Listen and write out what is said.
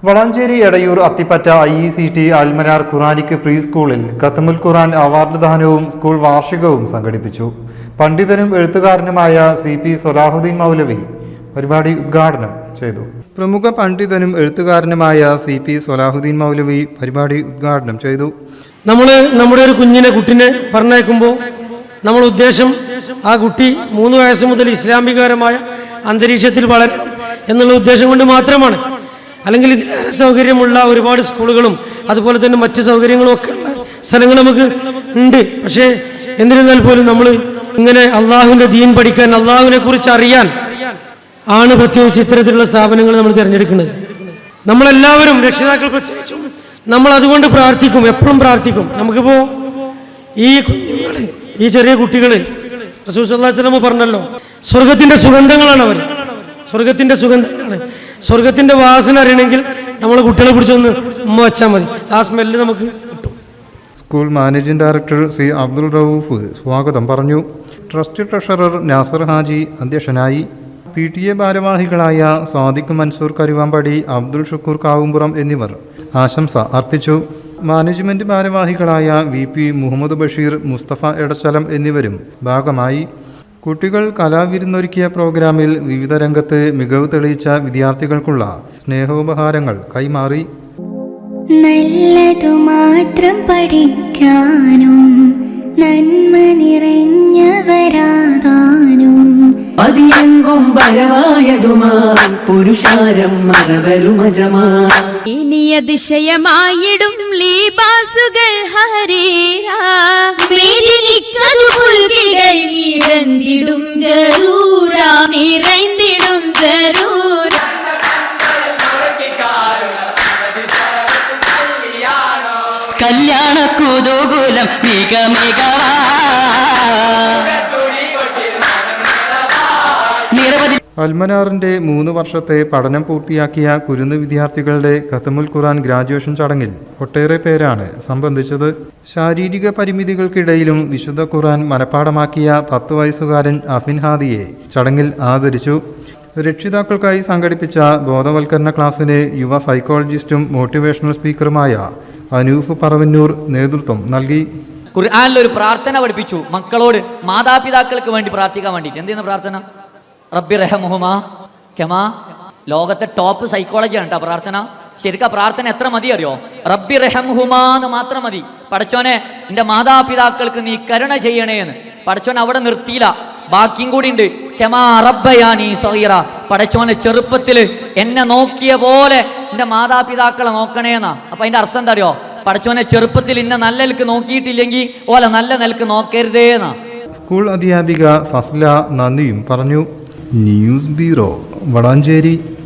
Valanchery Edayur Athippatta IECT Al Manar Quranic pre സ്കൂളിൽ ഖത്മുൽ Quran award ദാനവും school വാർഷികവും സംഘടിപ്പിച്ചു. പണ്ഡിതനും എഴുത്തുകാരനുമായ CP സൊലാഹുദ്ദീൻ മൗലവി പരിപാടി ഉദ്ഘാടനം ചെയ്തു. പ്രമുഖ പണ്ഡിതനും എഴുത്തുകാരനുമായ CP സൊലാഹുദ്ദീൻ മൗലവി പരിപാടി ഉദ്ഘാടനം ചെയ്തു. നമ്മുടെ ഒരു കുട്ടിനെ പറഞ്ഞേക്കുമ്പോൾ നമ്മൾ ഉദ്ദേശം ആ കുട്ടി 3 വയസ്സ് മുതൽ ഇസ്ലാമികപരമായ അന്തരീക്ഷത്തിൽ വളരണം എന്നുള്ള ഉദ്ദേശം കൊണ്ട് മാത്രമാണ്. അല്ലെങ്കിൽ ഇതിലേറെ സൗകര്യമുള്ള ഒരുപാട് സ്കൂളുകളും അതുപോലെ തന്നെ മറ്റ് സൗകര്യങ്ങളും ഒക്കെ ഉള്ള സ്ഥലങ്ങൾ നമുക്ക് ഉണ്ട്. പക്ഷേ എന്നിരുന്നാൽ പോലും നമ്മൾ ഇങ്ങനെ അള്ളാഹുവിൻ്റെ ദീൻ പഠിക്കാൻ, അള്ളാഹുവിനെ കുറിച്ച് അറിയാൻ ആണ് പ്രത്യേകിച്ച് ഇത്തരത്തിലുള്ള സ്ഥാപനങ്ങൾ നമ്മൾ തിരഞ്ഞെടുക്കുന്നത്. നമ്മളെല്ലാവരും രക്ഷിതാക്കൾ പ്രത്യേകിച്ചും നമ്മൾ അതുകൊണ്ട് പ്രാർത്ഥിക്കും, എപ്പോഴും പ്രാർത്ഥിക്കും. നമുക്കിപ്പോൾ ഈ കുഞ്ഞുങ്ങൾ, ഈ ചെറിയ കുട്ടികൾ റസൂൽ സല്ലല്ലാഹു അലൈഹി വസല്ലം പറഞ്ഞല്ലോ, സ്വർഗത്തിൻ്റെ സുഗന്ധങ്ങളാണ് അവർ, സ്വർഗത്തിൻ്റെ സുഗന്ധങ്ങളാണ്. സ്വർഗത്തിൻ്റെ വാസന അറിയണമെങ്കിൽ നമ്മളെ കുട്ടികളെ പിടിച്ചൊന്ന് ഉമ്മ വെച്ചാൽ മതി, ആ സ്മെല്ല് നമുക്ക് കിട്ടും. School managing director C. Abdul Rauf സ്വാഗതം പറഞ്ഞു. ട്രസ്റ്റ് ട്രഷറർ നാസർ ഹാജി അധ്യക്ഷനായി. PTA ഭാരവാഹികളായ സാദിഖ് മൻസൂർ കരുവാമ്പടി, അബ്ദുൾ ഷുക്കൂർ കാവുംപുറം എന്നിവർ ആശംസ അർപ്പിച്ചു. മാനേജ്മെന്റ് ഭാരവാഹികളായ VP മുഹമ്മദ് ബഷീർ, മുസ്തഫ എടച്ചലം എന്നിവരും ഭാഗമായി. കുട്ടികൾ കലാവിരുന്നൊരുക്കിയ പ്രോഗ്രാമിൽ വിവിധ രംഗത്ത് മികവ് തെളിയിച്ച വിദ്യാർത്ഥികൾക്കുള്ള സ്നേഹോപഹാരങ്ങൾ കൈമാറി. നല്ലതു മാത്രം പഠിക്കാനും നന്മ നിറഞ്ഞവരാകാനും അതിയെങ്കും പരമായതുമായി പുരുഷാരം മറവരുമജമാ ഇനി അതിശയമായിടും ലീബാസുകൾ ഹരീരാ മേദിനിക്കതു പുൽകിടൽ നിറഞ്ഞിടും ജറൂരാ നിറഞ്ഞിടും ജറൂരാ. കല്യാണ കുതൂകൂലം മിക മികവാ അൽമനാറിന്റെ 3 വർഷത്തെ പഠനം പൂർത്തിയാക്കിയ കുരുന്ന് വിദ്യാർത്ഥികളുടെ ഖത്മുൽ ഖുർആൻ ഗ്രാജുവേഷൻ ചടങ്ങിൽ ഒട്ടേറെ പേരാണ് സംബന്ധിച്ചത്. ശാരീരിക പരിമിതികൾക്കിടയിലും വിശുദ്ധ ഖുർആൻ മനഃപ്പാഠമാക്കിയ 10 വയസ്സുകാരൻ അഫിൻ ഹാദിയെ ചടങ്ങിൽ ആദരിച്ചു. രക്ഷിതാക്കൾക്കായി സംഘടിപ്പിച്ച ബോധവൽക്കരണ ക്ലാസ്സിന് യുവ സൈക്കോളജിസ്റ്റും മോട്ടിവേഷണൽ സ്പീക്കറുമായ അനൂഫ് പറവന്നൂർ നേതൃത്വം നൽകി. ഖുർആനിലൊരു പ്രാർത്ഥന പഠിപ്പിച്ചു മക്കളോട്, മാതാപിതാക്കൾക്ക് വേണ്ടി പ്രാർത്ഥിക്കാൻ വേണ്ടിയിട്ട്. എന്തെന്ന് പ്രാർത്ഥന? റബ്ബി റഹമുഹുമാ കമാ. ലോകത്തെ ടോപ്പ് സൈക്കോളജിയാണ് കേട്ടോ പ്രാർത്ഥന. ശരിക്കും പ്രാർത്ഥന എത്ര മതി അറിയോ? റബ്ബി റഹമുഹുമാ എന്ന് മാത്രം മതി. പടച്ചോനെ, എൻ്റെ മാതാപിതാക്കൾക്ക് നീ കരുണ ചെയ്യണേ എന്ന്. പടച്ചോൻ അവിടെ നിർത്തിയില്ല, ബാക്കിയും കൂടി ഉണ്ട്. കമാ റബ്ബയാനി സഗീറ. പടച്ചോനെ, ചെറുപ്പത്തിൽ എന്നെ നോക്കിയ പോലെ എൻ്റെ മാതാപിതാക്കളെ നോക്കണേന്നാ. അപ്പം അതിൻ്റെ അർത്ഥം എന്താ അറിയോ? പടച്ചോനെ, ചെറുപ്പത്തിൽ ഇന്നെ നല്ല നിലക്ക് നോക്കിയിട്ടില്ലെങ്കിൽ ഓലെ നല്ല നിലക്ക് നോക്കരുതേന്നാ. സ്കൂൾ അധ്യാപിക ഫസ്ല നന്ദിയും പറഞ്ഞു. News bureau, Valanchery.